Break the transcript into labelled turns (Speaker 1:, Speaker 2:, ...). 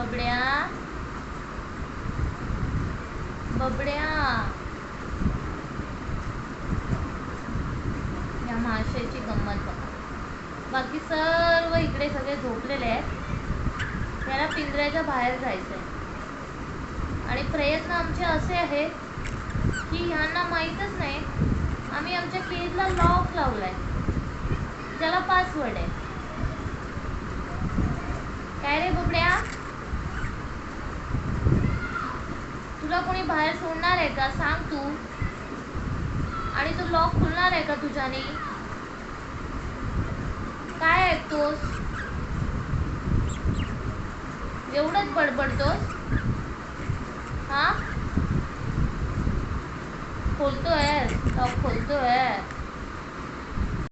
Speaker 1: बबड्या बबड्या, या माशाची गंमत बघा. बाकी सर्व इकडे सगळे झोपलेले आहेत. याला पिंजऱ्याच्या बाहेर जायचं आहे आणि प्रयत्न आमचे असे आहेत की ह्यांना माहीतच नाही आम्ही आमच्या केजला लॉक लावलाय, ज्याला पासवर्ड आहे. काय रे बबड्या, तुला कोणी बाहेर सोडणार आहे का सांग तू? आणि तो लॉक खुलणार आहे का तुझ्याने? काय ऐकतोस? एवढंच बडबडतोस? हा, खोलतोय लॉक, खोलतोय.